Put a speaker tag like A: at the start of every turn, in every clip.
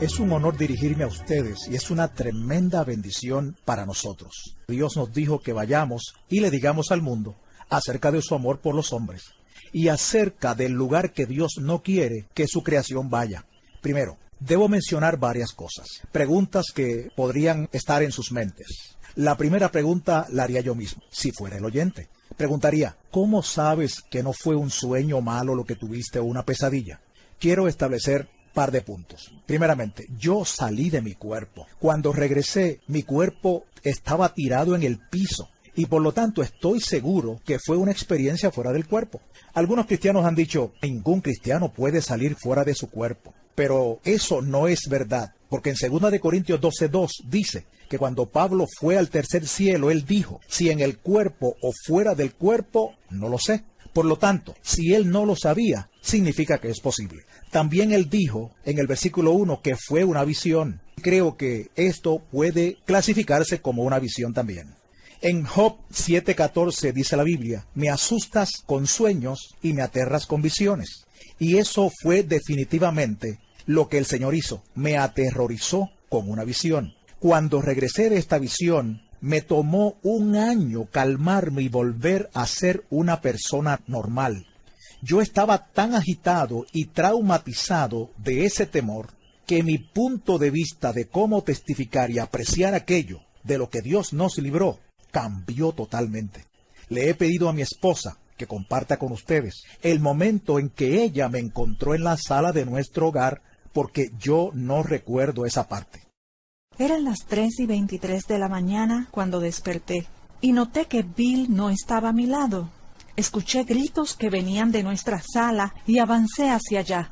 A: Es un honor dirigirme a ustedes y es una tremenda bendición para nosotros. Dios nos dijo que vayamos y le digamos al mundo acerca de su amor por los hombres y acerca del lugar que Dios no quiere que su creación vaya. Primero, debo mencionar varias cosas, preguntas que podrían estar en sus mentes. La primera pregunta la haría yo mismo, si fuera el oyente. Preguntaría, ¿cómo sabes que no fue un sueño malo lo que tuviste o una pesadilla? Quiero establecer par de puntos. Primeramente, yo salí de mi cuerpo. Cuando regresé, mi cuerpo estaba tirado en el piso y por lo tanto estoy seguro que fue una experiencia fuera del cuerpo. Algunos cristianos han dicho, ningún cristiano puede salir fuera de su cuerpo. Pero eso no es verdad, porque en 2 Corintios 12:2 dice que cuando Pablo fue al tercer cielo, él dijo, si en el cuerpo o fuera del cuerpo, no lo sé. Por lo tanto, si él no lo sabía, significa que es posible. También él dijo en el versículo 1 que fue una visión. Creo que esto puede clasificarse como una visión también. En Job 7:14 dice la Biblia, me asustas con sueños y me aterras con visiones. Y eso fue definitivamente lo que el Señor hizo. Me aterrorizó con una visión. Cuando regresé de esta visión, me tomó 1 año calmarme y volver a ser una persona normal. Yo estaba tan agitado y traumatizado de ese temor que mi punto de vista de cómo testificar y apreciar aquello de lo que Dios nos libró cambió totalmente. Le he pedido a mi esposa que comparta con ustedes el momento en que ella me encontró en la sala de nuestro hogar porque yo no recuerdo esa parte.
B: Eran las 3:23 de la mañana cuando desperté y noté que Bill no estaba a mi lado. Escuché gritos que venían de nuestra sala y avancé hacia allá.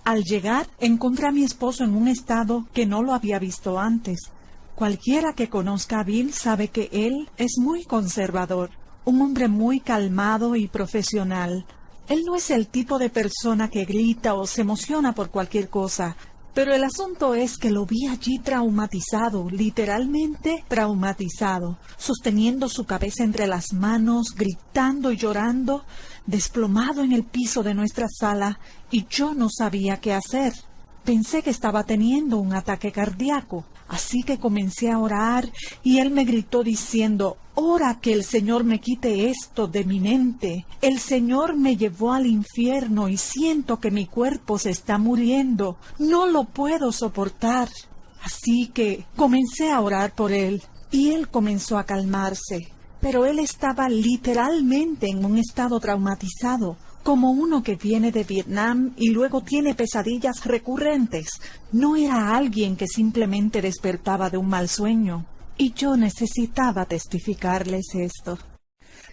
B: Al llegar, encontré a mi esposo en un estado que no lo había visto antes. Cualquiera que conozca a Bill sabe que él es muy conservador, un hombre muy calmado y profesional. Él no es el tipo de persona que grita o se emociona por cualquier cosa. Pero el asunto es que lo vi allí traumatizado, literalmente traumatizado, sosteniendo su cabeza entre las manos, gritando y llorando, desplomado en el piso de nuestra sala, y yo no sabía qué hacer. Pensé que estaba teniendo un ataque cardíaco, así que comencé a orar, y él me gritó diciendo, «Ora que el Señor me quite esto de mi mente. El Señor me llevó al infierno y siento que mi cuerpo se está muriendo. No lo puedo soportar». Así que comencé a orar por él, y él comenzó a calmarse. Pero él estaba literalmente en un estado traumatizado, como uno que viene de Vietnam y luego tiene pesadillas recurrentes. No era alguien que simplemente despertaba de un mal sueño. Y yo necesitaba testificarles esto.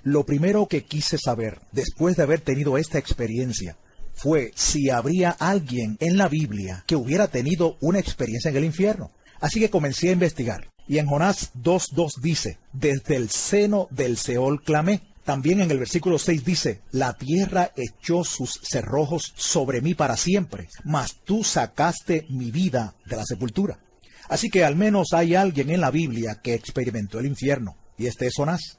A: Lo primero que quise saber, después de haber tenido esta experiencia, fue si habría alguien en la Biblia que hubiera tenido una experiencia en el infierno. Así que comencé a investigar. Y en Jonás 2:2 dice, «Desde el seno del Seol clamé». También en el versículo 6 dice, «La tierra echó sus cerrojos sobre mí para siempre, mas tú sacaste mi vida de la sepultura». Así que al menos hay alguien en la Biblia que experimentó el infierno, y este es Jonás.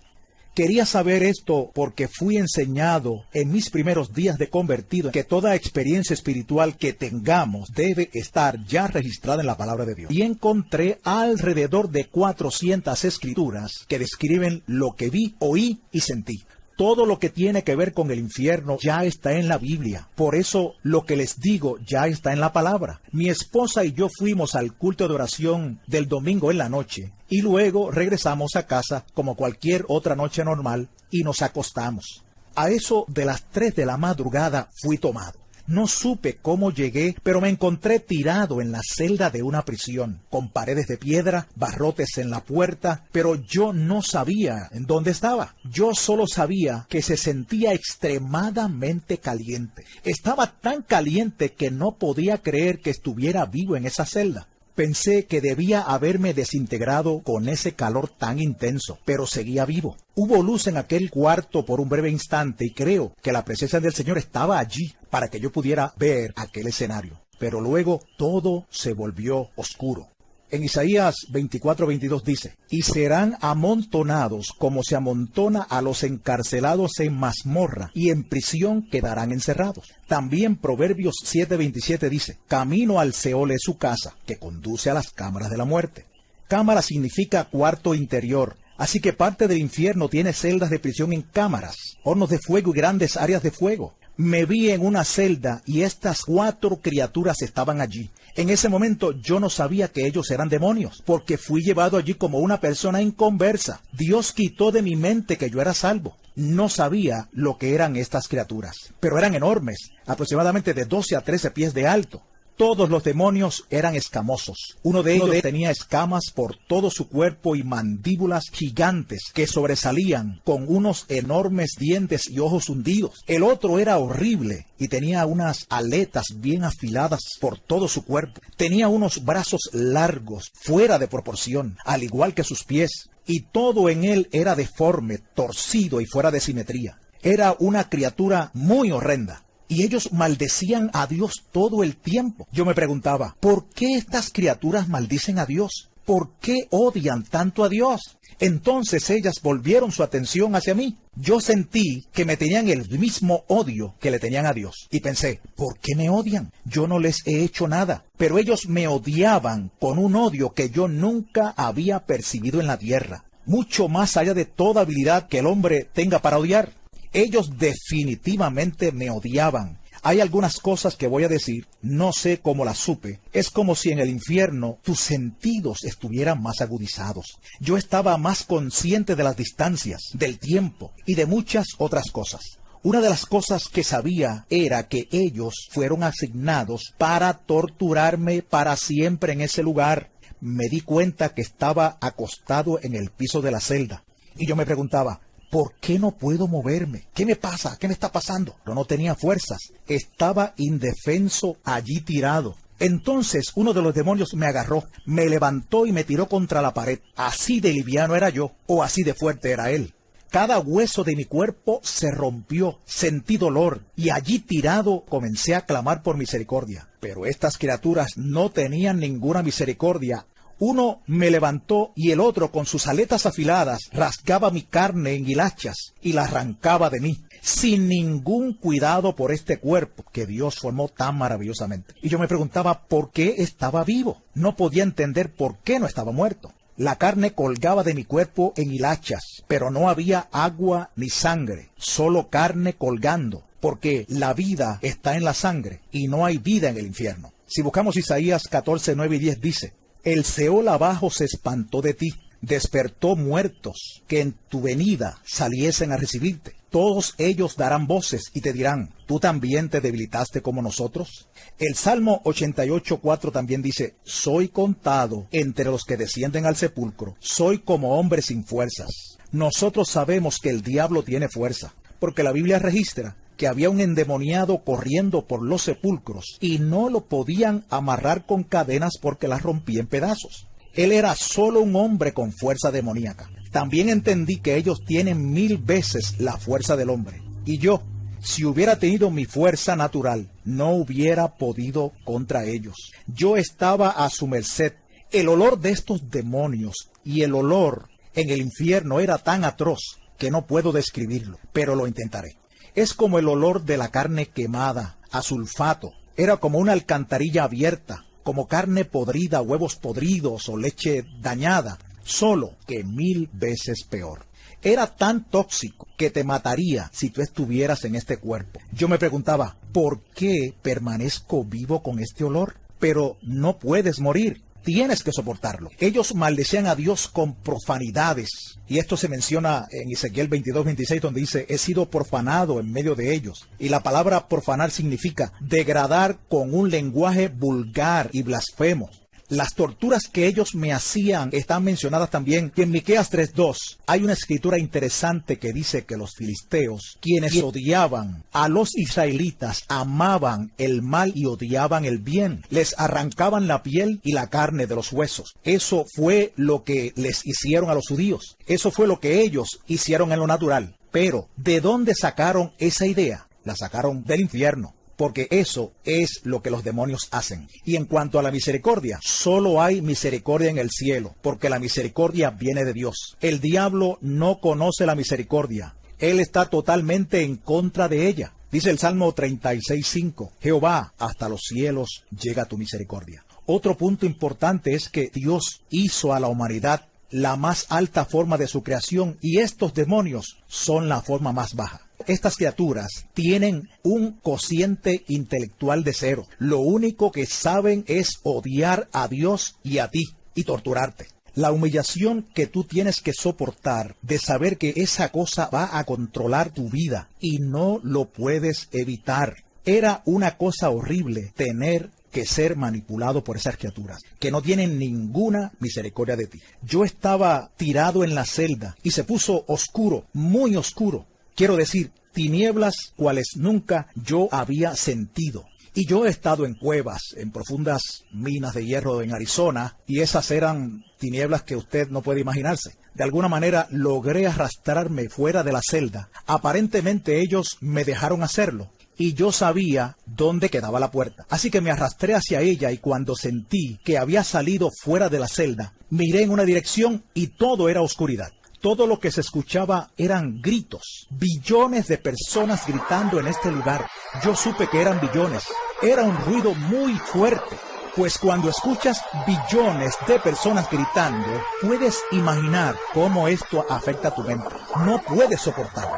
A: Quería saber esto porque fui enseñado en mis primeros días de convertido que toda experiencia espiritual que tengamos debe estar ya registrada en la palabra de Dios. Y encontré alrededor de 400 escrituras que describen lo que vi, oí y sentí. Todo lo que tiene que ver con el infierno ya está en la Biblia. Por eso lo que les digo ya está en la palabra. Mi esposa y yo fuimos al culto de oración del domingo en la noche y luego regresamos a casa como cualquier otra noche normal y nos acostamos. A eso de las 3 de la madrugada fui tomado. No supe cómo llegué, pero me encontré tirado en la celda de una prisión, con paredes de piedra, barrotes en la puerta, pero yo no sabía en dónde estaba. Yo solo sabía que se sentía extremadamente caliente. Estaba tan caliente que no podía creer que estuviera vivo en esa celda. Pensé que debía haberme desintegrado con ese calor tan intenso, pero seguía vivo. Hubo luz en aquel cuarto por un breve instante y creo que la presencia del Señor estaba allí para que yo pudiera ver aquel escenario. Pero luego todo se volvió oscuro. En Isaías 24:22 dice, y serán amontonados como se amontona a los encarcelados en mazmorra, y en prisión quedarán encerrados. También Proverbios 7:27 dice, camino al Seol es su casa, que conduce a las cámaras de la muerte. Cámara significa cuarto interior, así que parte del infierno tiene celdas de prisión en cámaras, hornos de fuego y grandes áreas de fuego. Me vi en una celda y estas 4 criaturas estaban allí. En ese momento yo no sabía que ellos eran demonios, porque fui llevado allí como una persona inconversa. Dios quitó de mi mente que yo era salvo. No sabía lo que eran estas criaturas, pero eran enormes, aproximadamente de 12 a 13 pies de alto. Todos los demonios eran escamosos. Uno de ellos tenía escamas por todo su cuerpo y mandíbulas gigantes que sobresalían con unos enormes dientes y ojos hundidos. El otro era horrible y tenía unas aletas bien afiladas por todo su cuerpo. Tenía unos brazos largos, fuera de proporción, al igual que sus pies, y todo en él era deforme, torcido y fuera de simetría. Era una criatura muy horrenda. Y ellos maldecían a Dios todo el tiempo. Yo me preguntaba, ¿por qué estas criaturas maldicen a Dios? ¿Por qué odian tanto a Dios? Entonces ellas volvieron su atención hacia mí. Yo sentí que me tenían el mismo odio que le tenían a Dios. Y pensé, ¿por qué me odian? Yo no les he hecho nada. Pero ellos me odiaban con un odio que yo nunca había percibido en la tierra. Mucho más allá de toda habilidad que el hombre tenga para odiar. Ellos definitivamente me odiaban. Hay algunas cosas que voy a decir, no sé cómo las supe. Es como si en el infierno tus sentidos estuvieran más agudizados. Yo estaba más consciente de las distancias, del tiempo y de muchas otras cosas. Una de las cosas que sabía era que ellos fueron asignados para torturarme para siempre en ese lugar. Me di cuenta que estaba acostado en el piso de la celda. Y yo me preguntaba, ¿por qué no puedo moverme? ¿Qué me pasa? ¿Qué me está pasando? Pero no tenía fuerzas. Estaba indefenso allí tirado. Entonces uno de los demonios me agarró, me levantó y me tiró contra la pared. Así de liviano era yo, o así de fuerte era él. Cada hueso de mi cuerpo se rompió, sentí dolor, y allí tirado comencé a clamar por misericordia. Pero estas criaturas no tenían ninguna misericordia. Uno me levantó y el otro con sus aletas afiladas rasgaba mi carne en hilachas y la arrancaba de mí, sin ningún cuidado por este cuerpo que Dios formó tan maravillosamente. Y yo me preguntaba por qué estaba vivo. No podía entender por qué no estaba muerto. La carne colgaba de mi cuerpo en hilachas, pero no había agua ni sangre, solo carne colgando, porque la vida está en la sangre y no hay vida en el infierno. Si buscamos Isaías 14, 9 y 10 dice, el Seol abajo se espantó de ti, despertó muertos que en tu venida saliesen a recibirte. Todos ellos darán voces y te dirán, ¿tú también te debilitaste como nosotros? El Salmo 88:4 también dice, soy contado entre los que descienden al sepulcro, soy como hombre sin fuerzas. Nosotros sabemos que el diablo tiene fuerza, porque la Biblia registra que había un endemoniado corriendo por los sepulcros y no lo podían amarrar con cadenas porque las rompía en pedazos. Él era solo un hombre con fuerza demoníaca. También entendí que ellos tienen 1000 veces la fuerza del hombre. Y yo, si hubiera tenido mi fuerza natural, no hubiera podido contra ellos. Yo estaba a su merced. El olor de estos demonios y el olor en el infierno era tan atroz que no puedo describirlo, pero lo intentaré. Es como el olor de la carne quemada, a sulfato. Era como una alcantarilla abierta, como carne podrida, huevos podridos o leche dañada, solo que 1000 veces peor. Era tan tóxico que te mataría si tú estuvieras en este cuerpo. Yo me preguntaba, ¿por qué permanezco vivo con este olor? Pero no puedes morir. Tienes que soportarlo. Ellos maldecían a Dios con profanidades. Y esto se menciona en Ezequiel 22:26, donde dice, he sido profanado en medio de ellos. Y la palabra profanar significa degradar con un lenguaje vulgar y blasfemo. Las torturas que ellos me hacían están mencionadas también en Miqueas 3:2. Hay una escritura interesante que dice que los filisteos, quienes odiaban a los israelitas, amaban el mal y odiaban el bien. Les arrancaban la piel y la carne de los huesos. Eso fue lo que les hicieron a los judíos. Eso fue lo que ellos hicieron en lo natural. Pero, ¿de dónde sacaron esa idea? La sacaron del infierno. porque eso es lo que los demonios hacen. Y en cuanto a la misericordia, solo hay misericordia en el cielo, porque la misericordia viene de Dios. El diablo no conoce la misericordia. Él está totalmente en contra de ella. Dice el Salmo 36:5, Jehová, hasta los cielos llega tu misericordia. Otro punto importante es que Dios hizo a la humanidad la más alta forma de su creación y estos demonios son la forma más baja. Estas criaturas tienen un cociente intelectual de 0. Lo único que saben es odiar a Dios y a ti y torturarte. La humillación que tú tienes que soportar de saber que esa cosa va a controlar tu vida y no lo puedes evitar. Era una cosa horrible tener que ser manipulado por esas criaturas, que no tienen ninguna misericordia de ti. Yo estaba tirado en la celda y se puso oscuro, muy oscuro. Quiero decir, tinieblas cuales nunca yo había sentido. Y yo he estado en cuevas, en profundas minas de hierro en Arizona, y esas eran tinieblas que usted no puede imaginarse. De alguna manera logré arrastrarme fuera de la celda. Aparentemente ellos me dejaron hacerlo. Y yo sabía dónde quedaba la puerta. Así que me arrastré hacia ella y cuando sentí que había salido fuera de la celda, miré en una dirección y todo era oscuridad. Todo lo que se escuchaba eran gritos. Billones de personas gritando en este lugar. Yo supe que eran billones. Era un ruido muy fuerte. Pues cuando escuchas billones de personas gritando, puedes imaginar cómo esto afecta a tu mente. No puedes soportarlo.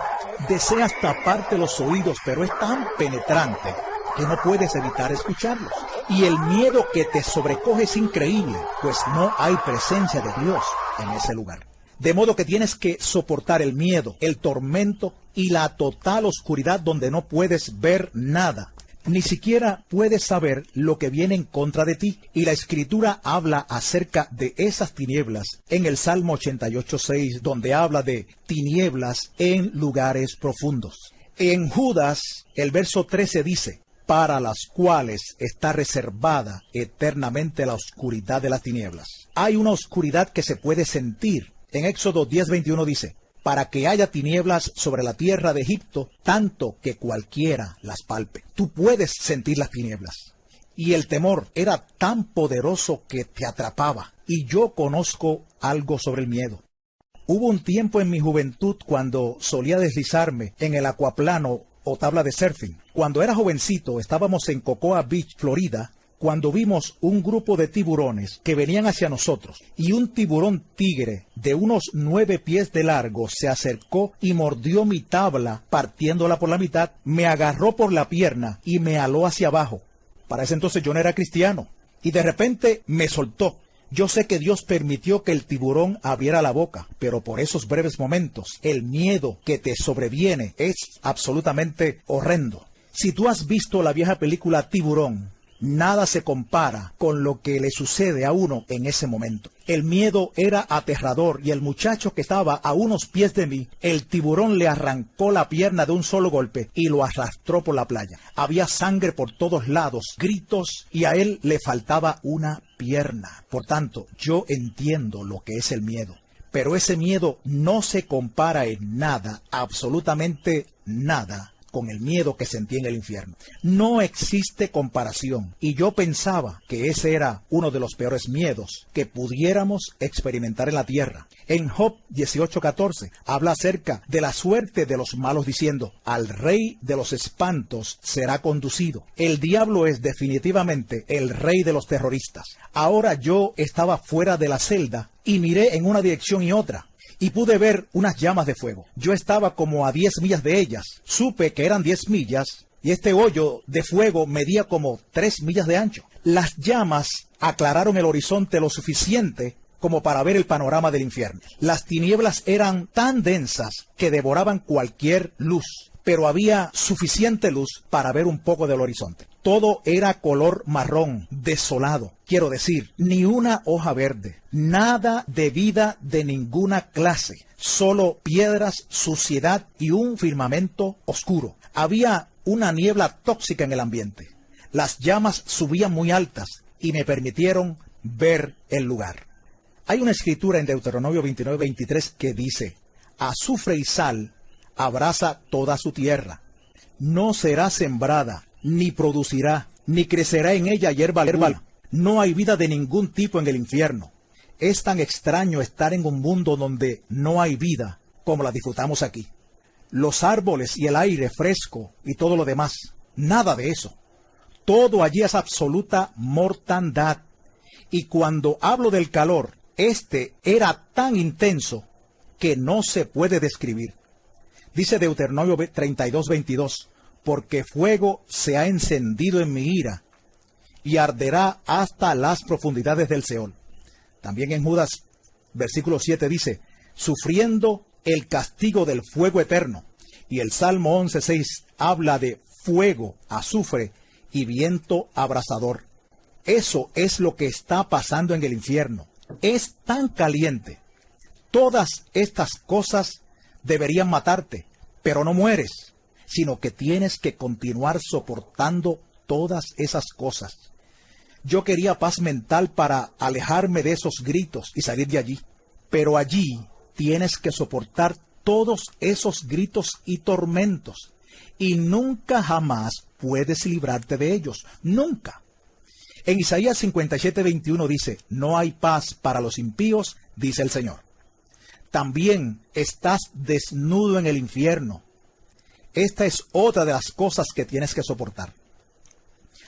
A: Deseas taparte los oídos, pero es tan penetrante que no puedes evitar escucharlos. Y el miedo que te sobrecoge es increíble, pues no hay presencia de Dios en ese lugar. De modo que tienes que soportar el miedo, el tormento y la total oscuridad donde no puedes ver nada. Ni siquiera puedes saber lo que viene en contra de ti. Y la Escritura habla acerca de esas tinieblas en el Salmo 88:6, donde habla de tinieblas en lugares profundos. En Judas, el verso 13 dice, para las cuales está reservada eternamente la oscuridad de las tinieblas. Hay una oscuridad que se puede sentir. En Éxodo 10:21 dice, para que haya tinieblas sobre la tierra de Egipto, tanto que cualquiera las palpe. Tú puedes sentir las tinieblas. Y el temor era tan poderoso que te atrapaba. Y yo conozco algo sobre el miedo. Hubo un tiempo en mi juventud cuando solía deslizarme en el acuaplano o tabla de surfing. Cuando era jovencito, estábamos en Cocoa Beach, Florida, cuando vimos un grupo de tiburones que venían hacia nosotros, y un tiburón tigre de unos 9 pies de largo se acercó y mordió mi tabla, partiéndola por la mitad, me agarró por la pierna y me aló hacia abajo. Para ese entonces yo no era cristiano, y de repente me soltó. Yo sé que Dios permitió que el tiburón abriera la boca, pero por esos breves momentos, el miedo que te sobreviene es absolutamente horrendo. Si tú has visto la vieja película Tiburón, nada se compara con lo que le sucede a uno en ese momento. El miedo era aterrador y el muchacho que estaba a unos pies de mí, el tiburón le arrancó la pierna de un solo golpe y lo arrastró por la playa. Había sangre por todos lados, gritos y a él le faltaba una pierna. Por tanto, yo entiendo lo que es el miedo. Pero ese miedo no se compara en nada, absolutamente nada, con el miedo que sentí en el infierno. No existe comparación. Y yo pensaba que ese era uno de los peores miedos que pudiéramos experimentar en la tierra. En Job 18:14 habla acerca de la suerte de los malos diciendo, al rey de los espantos será conducido. El diablo es definitivamente el rey de los terroristas. Ahora yo estaba fuera de la celda y miré en una dirección y otra. Y pude ver unas llamas de fuego. Yo estaba como a 10 millas de ellas. Supe que eran 10 millas y este hoyo de fuego medía como 3 millas de ancho. Las llamas aclararon el horizonte lo suficiente como para ver el panorama del infierno. Las tinieblas eran tan densas que devoraban cualquier luz, pero había suficiente luz para ver un poco del horizonte. Todo era color marrón, desolado. Quiero decir, ni una hoja verde, nada de vida de ninguna clase, solo piedras, suciedad y un firmamento oscuro. Había una niebla tóxica en el ambiente. Las llamas subían muy altas y me permitieron ver el lugar. Hay una escritura en Deuteronomio 29:23 que dice, azufre y sal abraza toda su tierra. No será sembrada, ni producirá, ni crecerá en ella hierba alguna. No hay vida de ningún tipo en el infierno. Es tan extraño estar en un mundo donde no hay vida como la disfrutamos aquí. Los árboles y el aire fresco y todo lo demás, nada de eso. Todo allí es absoluta mortandad. Y cuando hablo del calor, este era tan intenso que no se puede describir. Dice Deuteronomio 32:22, porque fuego se ha encendido en mi ira y arderá hasta las profundidades del Seol. También en Judas, versículo 7 dice, sufriendo el castigo del fuego eterno. Y el Salmo 11:6 habla de fuego, azufre y viento abrasador. Eso es lo que está pasando en el infierno. Es tan caliente. Todas estas cosas deberían matarte, pero no mueres, sino que tienes que continuar soportando todas esas cosas. Yo quería paz mental para alejarme de esos gritos y salir de allí, pero allí tienes que soportar todos esos gritos y tormentos, y nunca jamás puedes librarte de ellos, nunca. En Isaías 57:21 dice, no hay paz para los impíos, dice el Señor. También estás desnudo en el infierno. Esta es otra de las cosas que tienes que soportar.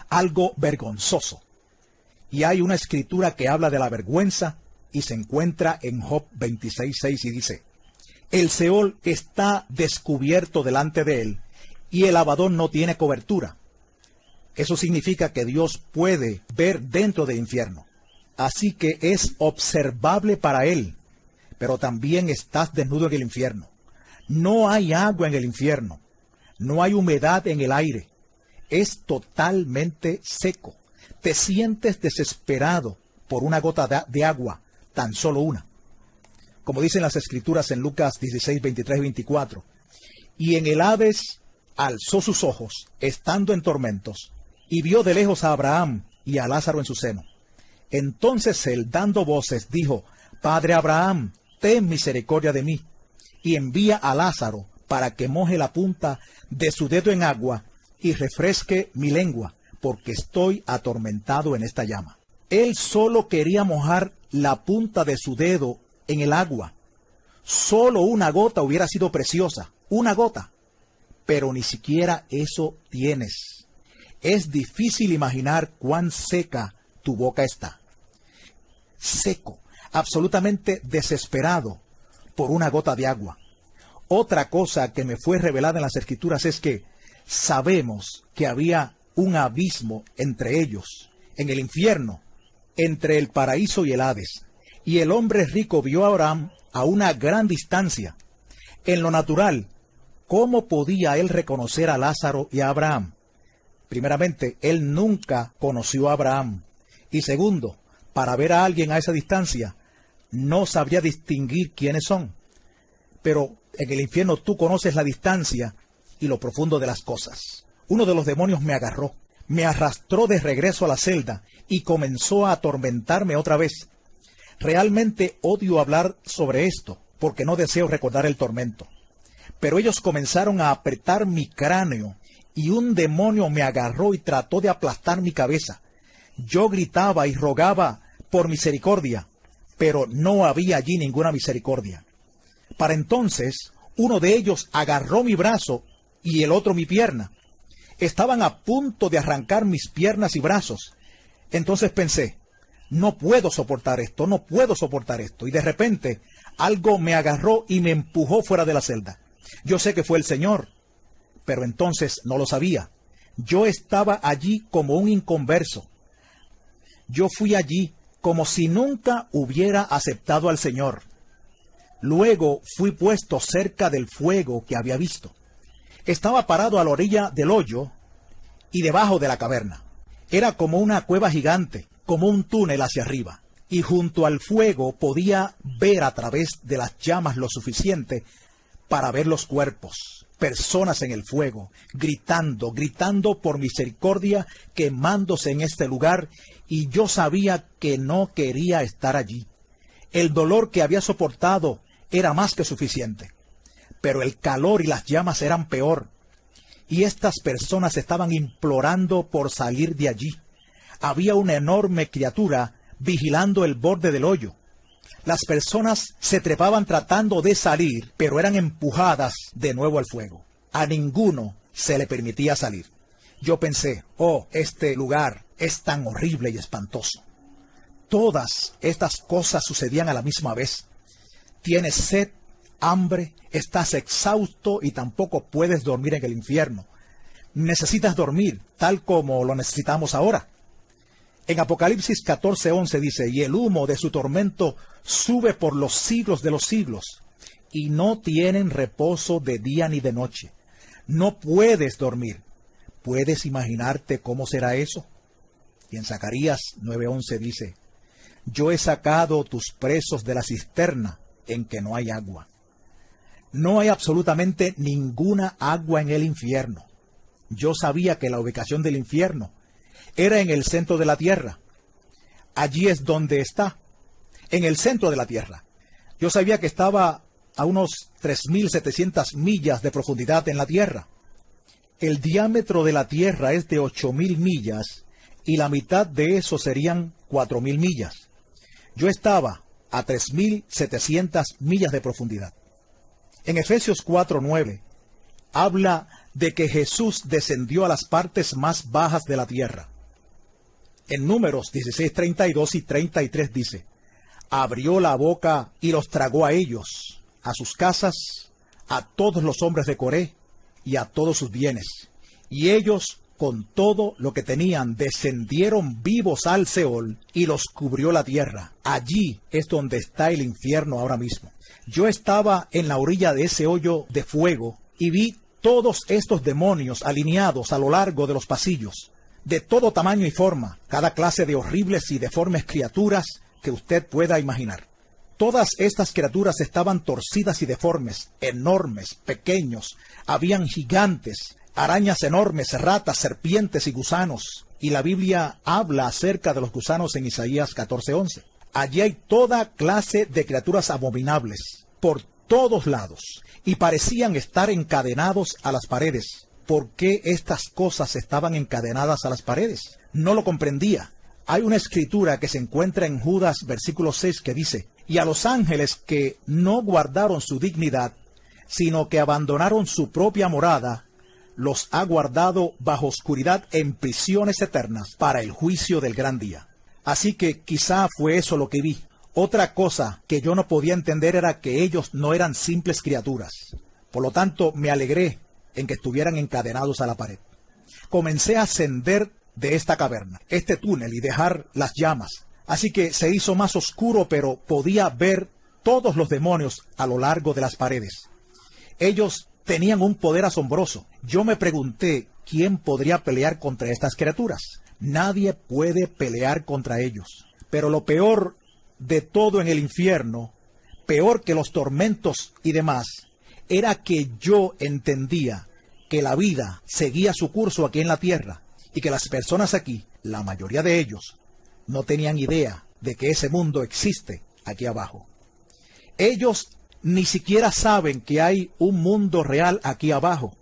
A: Algo vergonzoso. Y hay una escritura que habla de la vergüenza y se encuentra en Job 26:6 y dice, el Seol está descubierto delante de él y el Abadón no tiene cobertura. Eso significa que Dios puede ver dentro del infierno. Así que es observable para él, pero también estás desnudo en el infierno. No hay agua en el infierno. No hay humedad en el aire. Es totalmente seco. Te sientes desesperado por una gota de agua, tan solo una. Como dicen las Escrituras en Lucas 16, 23 y 24. Y en el Hades alzó sus ojos, estando en tormentos, y vio de lejos a Abraham y a Lázaro en su seno. Entonces él, dando voces, dijo, Padre Abraham, ten misericordia de mí, y envía a Lázaro para que moje la punta de su dedo en agua y refresque mi lengua, porque estoy atormentado en esta llama. Él solo quería mojar la punta de su dedo en el agua. Solo una gota hubiera sido preciosa, una gota. Pero ni siquiera eso tienes. Es difícil imaginar cuán seca tu boca está. Seco, absolutamente desesperado por una gota de agua. Otra cosa que me fue revelada en las Escrituras es que sabemos que había un abismo entre ellos, en el infierno, entre el paraíso y el Hades. Y el hombre rico vio a Abraham a una gran distancia. En lo natural, ¿cómo podía él reconocer a Lázaro y a Abraham? Primeramente, él nunca conoció a Abraham. Y segundo, para ver a alguien a esa distancia, no sabría distinguir quiénes son. Pero en el infierno tú conoces la distancia y lo profundo de las cosas. Uno de los demonios me agarró, me arrastró de regreso a la celda y comenzó a atormentarme otra vez. Realmente odio hablar sobre esto, porque no deseo recordar el tormento. Pero ellos comenzaron a apretar mi cráneo, y un demonio me agarró y trató de aplastar mi cabeza. Yo gritaba y rogaba por misericordia, pero no había allí ninguna misericordia. Para entonces, uno de ellos agarró mi brazo y el otro mi pierna. Estaban a punto de arrancar mis piernas y brazos. Entonces pensé, no puedo soportar esto, no puedo soportar esto. Y de repente, algo me agarró y me empujó fuera de la celda. Yo sé que fue el Señor, pero entonces no lo sabía. Yo estaba allí como un inconverso. Yo fui allí como si nunca hubiera aceptado al Señor. Luego fui puesto cerca del fuego que había visto. Estaba parado a la orilla del hoyo y debajo de la caverna. Era como una cueva gigante, como un túnel hacia arriba. Y junto al fuego podía ver a través de las llamas lo suficiente para ver los cuerpos, personas en el fuego, gritando por misericordia, quemándose en este lugar, y yo sabía que no quería estar allí. El dolor que había soportado era más que suficiente, pero el calor y las llamas eran peor. y estas personas estaban implorando por salir de allí. Había una enorme criatura vigilando el borde del hoyo. Las personas se trepaban tratando de salir, pero eran empujadas de nuevo al fuego. A ninguno se le permitía salir. Yo pensé, oh, este lugar es tan horrible y espantoso. Todas estas cosas sucedían a la misma vez. Tienes sed, hambre, estás exhausto y tampoco puedes dormir en el infierno. Necesitas dormir, tal como lo necesitamos ahora. En Apocalipsis 14:11 dice, y el humo de su tormento sube por los siglos de los siglos, y no tienen reposo de día ni de noche. No puedes dormir. ¿Puedes imaginarte cómo será eso? Y en Zacarías 9:11 dice, yo he sacado tus presos de la cisterna en que no hay agua. No hay absolutamente ninguna agua en el infierno. Yo sabía que la ubicación del infierno era en el centro de la tierra. Allí es donde está, en el centro de la tierra. Yo sabía que estaba a unos 3.700 millas de profundidad en la tierra. El diámetro de la tierra es de 8.000 millas y la mitad de eso serían 4.000 millas. Yo estaba a 3.700 millas de profundidad. En Efesios 4:9 habla de que Jesús descendió a las partes más bajas de la tierra. En Números 16:32 y 33 dice, abrió la boca y los tragó a ellos, a sus casas, a todos los hombres de Coré y a todos sus bienes. Y ellos, con todo lo que tenían, descendieron vivos al Seol y los cubrió la tierra. Allí es donde está el infierno ahora mismo. Yo estaba en la orilla de ese hoyo de fuego y vi todos estos demonios alineados a lo largo de los pasillos, de todo tamaño y forma, cada clase de horribles y deformes criaturas que usted pueda imaginar. Todas estas criaturas estaban torcidas y deformes, enormes, pequeños, habían gigantes, arañas enormes, ratas, serpientes y gusanos. Y la Biblia habla acerca de los gusanos en Isaías 14:11. Allí hay toda clase de criaturas abominables, por todos lados, y parecían estar encadenados a las paredes. ¿Por qué estas cosas estaban encadenadas a las paredes? No lo comprendía. Hay una escritura que se encuentra en Judas versículo 6 que dice, y a los ángeles que no guardaron su dignidad, sino que abandonaron su propia morada, los ha guardado bajo oscuridad en prisiones eternas para el juicio del gran día. Así que quizá fue eso lo que vi. Otra cosa que yo no podía entender era que ellos no eran simples criaturas. Por lo tanto, me alegré en que estuvieran encadenados a la pared. Comencé a ascender de esta caverna, este túnel, y dejar las llamas. Así que se hizo más oscuro, pero podía ver todos los demonios a lo largo de las paredes. Ellos tenían un poder asombroso. Yo me pregunté, ¿quién podría pelear contra estas criaturas? Nadie puede pelear contra ellos. Pero lo peor de todo en el infierno, peor que los tormentos y demás, era que yo entendía que la vida seguía su curso aquí en la tierra y que las personas aquí, la mayoría de ellos, no tenían idea de que ese mundo existe aquí abajo. Ellos ni siquiera saben que hay un mundo real aquí abajo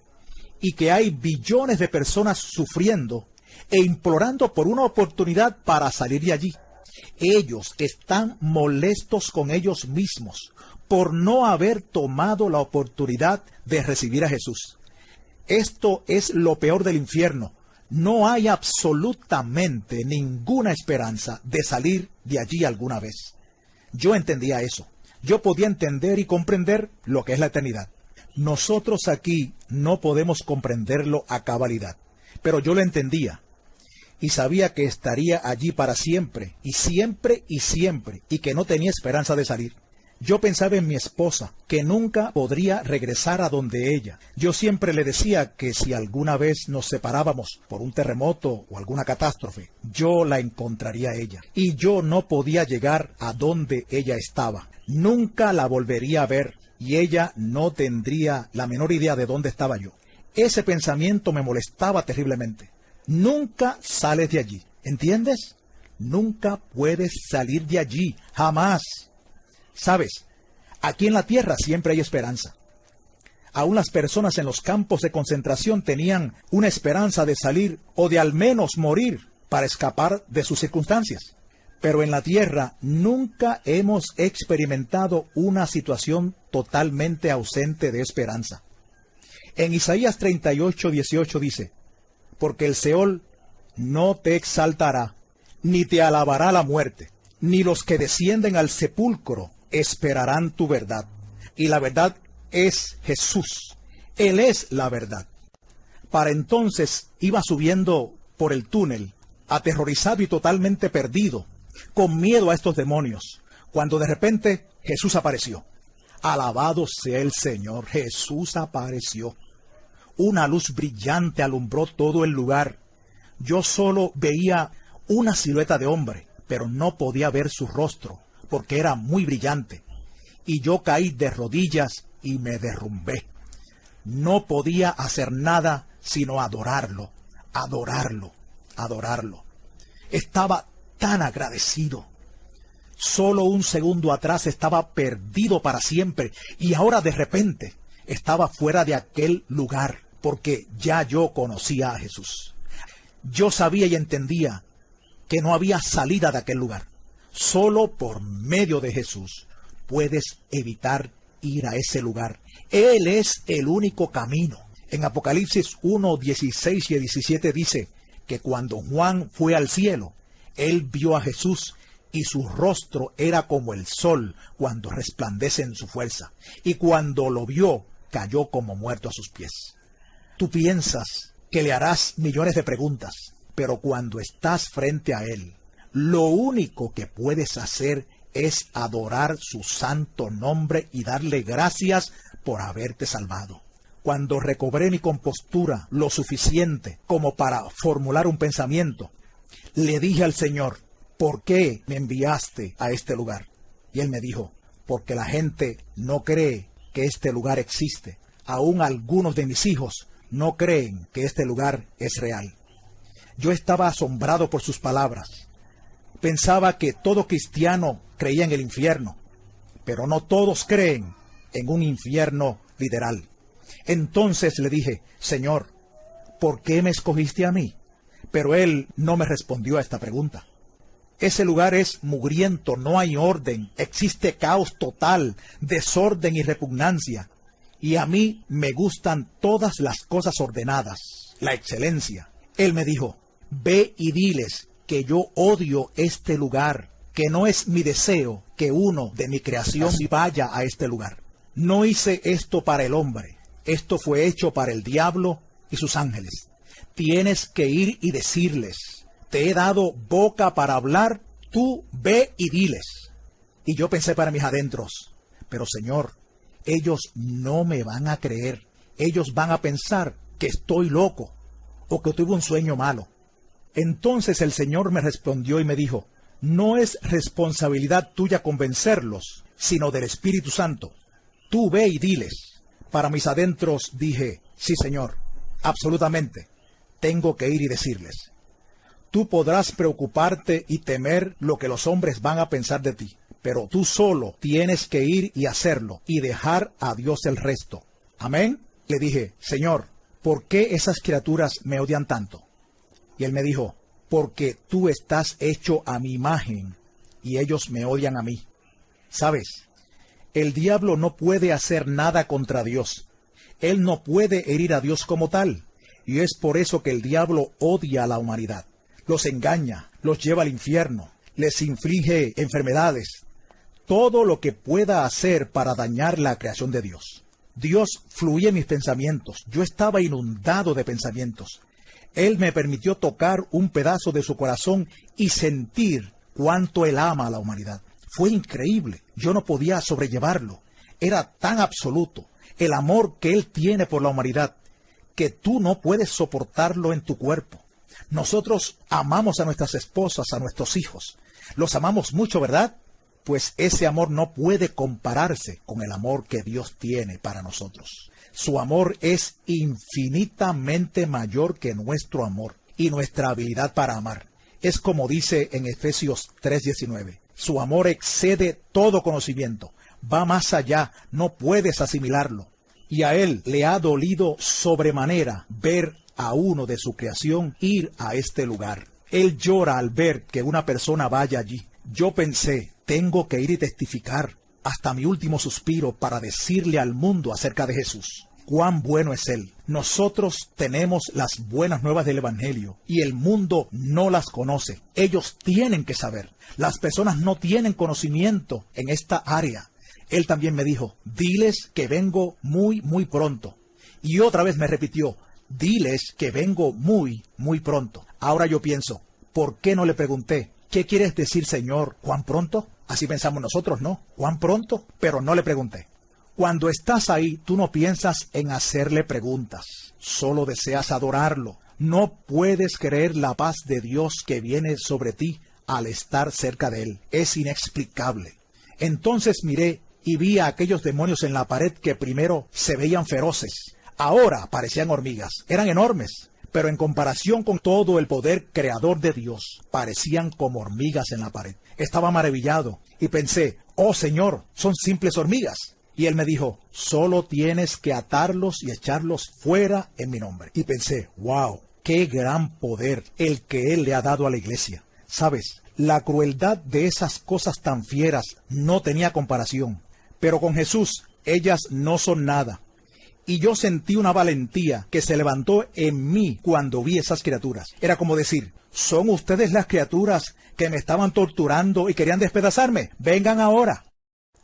A: y que hay billones de personas sufriendo e implorando por una oportunidad para salir de allí. Ellos están molestos con ellos mismos por no haber tomado la oportunidad de recibir a Jesús. Esto es lo peor del infierno. No hay absolutamente ninguna esperanza de salir de allí alguna vez. Yo entendía eso. Yo podía entender y comprender lo que es la eternidad. Nosotros aquí no podemos comprenderlo a cabalidad, pero yo lo entendía y sabía que estaría allí para siempre, y siempre, y que no tenía esperanza de salir. Yo pensaba en mi esposa, que nunca podría regresar a donde ella. Yo siempre le decía que si alguna vez nos separábamos por un terremoto o alguna catástrofe, yo la encontraría a ella. Y yo no podía llegar a donde ella estaba. Nunca la volvería a ver, y ella no tendría la menor idea de dónde estaba yo. Ese pensamiento me molestaba terriblemente. Nunca sales de allí, ¿entiendes? Nunca puedes salir de allí, jamás. ¿Sabes? Aquí en la tierra siempre hay esperanza. Aún las personas en los campos de concentración tenían una esperanza de salir o de al menos morir para escapar de sus circunstancias. Pero en la tierra nunca hemos experimentado una situación totalmente ausente de esperanza. En Isaías 38:18 dice: porque el Seol no te exaltará, ni te alabará la muerte, ni los que descienden al sepulcro esperarán tu verdad. Y la verdad es Jesús. Él es la verdad. Para entonces iba subiendo por el túnel, aterrorizado y totalmente perdido, con miedo a estos demonios, cuando de repente Jesús apareció. Alabado sea el Señor, Jesús apareció. Una luz brillante alumbró todo el lugar. Yo solo veía una silueta de hombre, pero no podía ver su rostro, porque era muy brillante. Y yo caí de rodillas y me derrumbé. No podía hacer nada sino adorarlo, adorarlo, adorarlo. Estaba tan agradecido. Solo un segundo atrás estaba perdido para siempre y ahora de repente estaba fuera de aquel lugar porque ya yo conocía a Jesús. Yo sabía y entendía que no había salida de aquel lugar. Solo por medio de Jesús puedes evitar ir a ese lugar. Él es el único camino. En Apocalipsis 1:16 y 17 dice que cuando Juan fue al cielo, él vio a Jesús y su rostro era como el sol cuando resplandece en su fuerza. Y cuando lo vio, cayó como muerto a sus pies. Tú piensas que le harás millones de preguntas, pero cuando estás frente a él, lo único que puedes hacer es adorar su santo nombre y darle gracias por haberte salvado. Cuando recobré mi compostura lo suficiente como para formular un pensamiento, le dije al Señor: ¿por qué me enviaste a este lugar? Y Él me dijo: porque la gente no cree que este lugar existe. Aún algunos de mis hijos no creen que este lugar es real. Yo estaba asombrado por sus palabras. Pensaba que todo cristiano creía en el infierno, pero no todos creen en un infierno literal. Entonces le dije: Señor, ¿por qué me escogiste a mí? Pero Él no me respondió a esta pregunta. Ese lugar es mugriento, no hay orden, existe caos total, desorden y repugnancia. Y a mí me gustan todas las cosas ordenadas, la excelencia. Él me dijo: ve y diles que yo odio este lugar, que no es mi deseo que uno de mi creación vaya a este lugar. No hice esto para el hombre, esto fue hecho para el diablo y sus ángeles. Tienes que ir y decirles: te he dado boca para hablar, tú ve y diles. Y yo pensé para mis adentros: pero Señor, ellos no me van a creer. Ellos van a pensar que estoy loco o que tuve un sueño malo. Entonces el Señor me respondió y me dijo: no es responsabilidad tuya convencerlos, sino del Espíritu Santo. Tú ve y diles. Para mis adentros dije: sí, Señor, absolutamente, tengo que ir y decirles. Tú podrás preocuparte y temer lo que los hombres van a pensar de ti, pero tú solo tienes que ir y hacerlo y dejar a Dios el resto. ¿Amén? Le dije: Señor, ¿por qué esas criaturas me odian tanto? Y Él me dijo: porque tú estás hecho a mi imagen y ellos me odian a mí. ¿Sabes? El diablo no puede hacer nada contra Dios. Él no puede herir a Dios como tal. Y es por eso que el diablo odia a la humanidad. Los engaña, los lleva al infierno, les inflige enfermedades. Todo lo que pueda hacer para dañar la creación de Dios. Dios fluía en mis pensamientos. Yo estaba inundado de pensamientos. Él me permitió tocar un pedazo de su corazón y sentir cuánto Él ama a la humanidad. Fue increíble. Yo no podía sobrellevarlo. Era tan absoluto el amor que Él tiene por la humanidad que tú no puedes soportarlo en tu cuerpo. Nosotros amamos a nuestras esposas, a nuestros hijos. Los amamos mucho, ¿verdad? Pues ese amor no puede compararse con el amor que Dios tiene para nosotros. Su amor es infinitamente mayor que nuestro amor y nuestra habilidad para amar. Es como dice en Efesios 3:19. Su amor excede todo conocimiento. Va más allá, no puedes asimilarlo. Y a él le ha dolido sobremanera ver a uno de su creación ir a este lugar. Él llora al ver que una persona vaya allí. Yo pensé, tengo que ir y testificar hasta mi último suspiro para decirle al mundo acerca de Jesús. Cuán bueno es Él. Nosotros tenemos las buenas nuevas del Evangelio y el mundo no las conoce. Ellos tienen que saber. Las personas no tienen conocimiento en esta área. Él también me dijo, diles que vengo muy, muy pronto. Y otra vez me repitió, diles que vengo muy, muy pronto. Ahora yo pienso, ¿por qué no le pregunté? ¿Qué quieres decir, Señor? ¿Cuán pronto? Así pensamos nosotros, ¿no? ¿Cuán pronto? Pero no le pregunté. Cuando estás ahí, tú no piensas en hacerle preguntas. Solo deseas adorarlo. No puedes creer la paz de Dios que viene sobre ti al estar cerca de Él. Es inexplicable. Entonces miré y vi a aquellos demonios en la pared que primero se veían feroces. Ahora parecían hormigas. Eran enormes. Pero en comparación con todo el poder creador de Dios, parecían como hormigas en la pared. Estaba maravillado y pensé, oh Señor, son simples hormigas. Y él me dijo, solo tienes que atarlos y echarlos fuera en mi nombre. Y pensé, wow, qué gran poder el que Él le ha dado a la iglesia. ¿Sabes? La crueldad de esas cosas tan fieras no tenía comparación. Pero con Jesús, ellas no son nada. Y yo sentí una valentía que se levantó en mí cuando vi esas criaturas. Era como decir, ¿son ustedes las criaturas que me estaban torturando y querían despedazarme? Vengan ahora.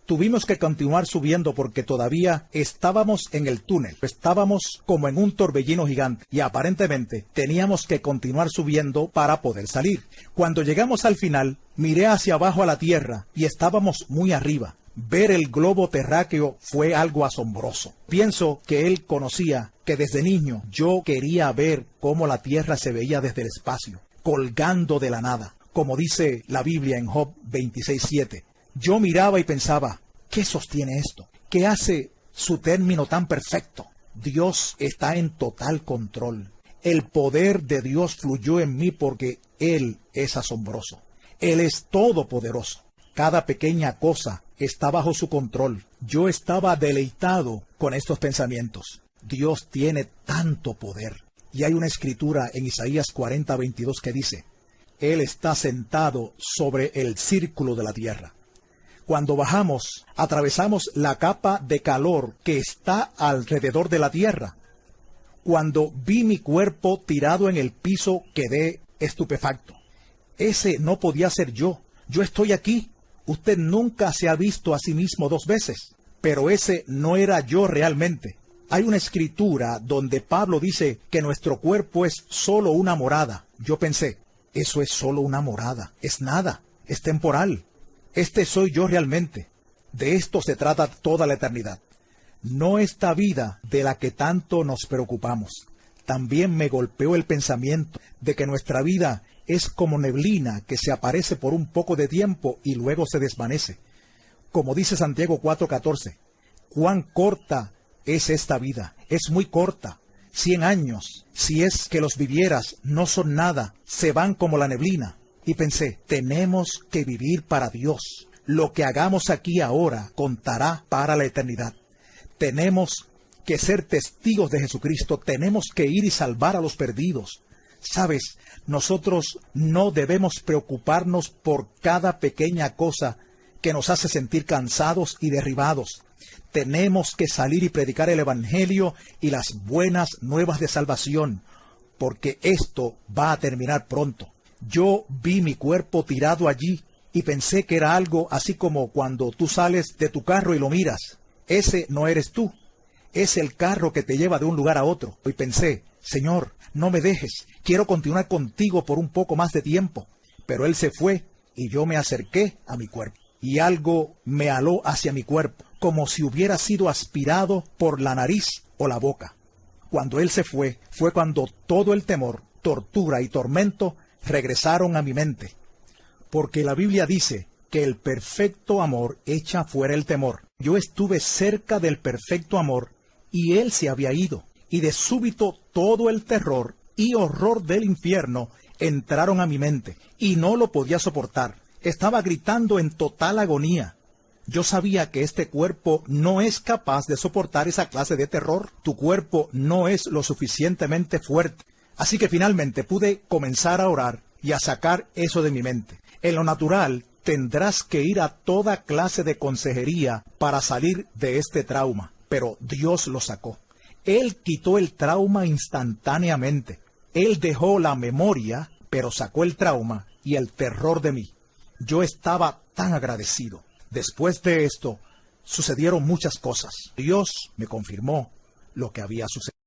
A: Tuvimos que continuar subiendo porque todavía estábamos en el túnel. Estábamos como en un torbellino gigante y aparentemente teníamos que continuar subiendo para poder salir. Cuando llegamos al final, miré hacia abajo a la tierra y estábamos muy arriba. Ver el globo terráqueo fue algo asombroso. Pienso que él conocía que desde niño yo quería ver cómo la tierra se veía desde el espacio, colgando de la nada, como dice la Biblia en Job 26:7. Yo miraba y pensaba, ¿qué sostiene esto? ¿Qué hace su término tan perfecto? Dios está en total control. El poder de Dios fluyó en mí porque Él es asombroso. Él es todopoderoso. Cada pequeña cosa está bajo su control. Yo estaba deleitado con estos pensamientos. Dios tiene tanto poder. Y hay una escritura en Isaías 40:22 que dice, Él está sentado sobre el círculo de la tierra. Cuando bajamos, atravesamos la capa de calor que está alrededor de la tierra. Cuando vi mi cuerpo tirado en el piso, quedé estupefacto. Ese no podía ser yo. Yo estoy aquí. Usted nunca se ha visto a sí mismo 2 veces. Pero ese no era yo realmente. Hay una escritura donde Pablo dice que nuestro cuerpo es solo una morada. Yo pensé, eso es solo una morada. Es nada. Es temporal. Este soy yo realmente. De esto se trata toda la eternidad. No esta vida de la que tanto nos preocupamos. También me golpeó el pensamiento de que nuestra vida es como neblina que se aparece por un poco de tiempo y luego se desvanece. Como dice Santiago 4:14, cuán corta es esta vida. Es muy corta. 100 años, si es que los vivieras, no son nada. Se van como la neblina. Y pensé, tenemos que vivir para Dios. Lo que hagamos aquí ahora contará para la eternidad. Tenemos que ser testigos de Jesucristo. Tenemos que ir y salvar a los perdidos. ¿Sabes? Nosotros no debemos preocuparnos por cada pequeña cosa que nos hace sentir cansados y derribados. Tenemos que salir y predicar el Evangelio y las buenas nuevas de salvación, porque esto va a terminar pronto. Yo vi mi cuerpo tirado allí y pensé que era algo así como cuando tú sales de tu carro y lo miras. Ese no eres tú. Es el carro que te lleva de un lugar a otro. Y pensé, Señor, no me dejes. Quiero continuar contigo por un poco más de tiempo. Pero Él se fue y yo me acerqué a mi cuerpo. Y algo me aló hacia mi cuerpo, como si hubiera sido aspirado por la nariz o la boca. Cuando Él se fue, fue cuando todo el temor, tortura y tormento regresaron a mi mente, porque la Biblia dice que el perfecto amor echa fuera el temor. Yo estuve cerca del perfecto amor y Él se había ido, y de súbito todo el terror y horror del infierno entraron a mi mente, y no lo podía soportar. Estaba gritando en total agonía. Yo sabía que este cuerpo no es capaz de soportar esa clase de terror. Tu cuerpo no es lo suficientemente fuerte. Así que finalmente pude comenzar a orar y a sacar eso de mi mente. En lo natural, tendrás que ir a toda clase de consejería para salir de este trauma. Pero Dios lo sacó. Él quitó el trauma instantáneamente. Él dejó la memoria, pero sacó el trauma y el terror de mí. Yo estaba tan agradecido. Después de esto, sucedieron muchas cosas. Dios me confirmó lo que había sucedido.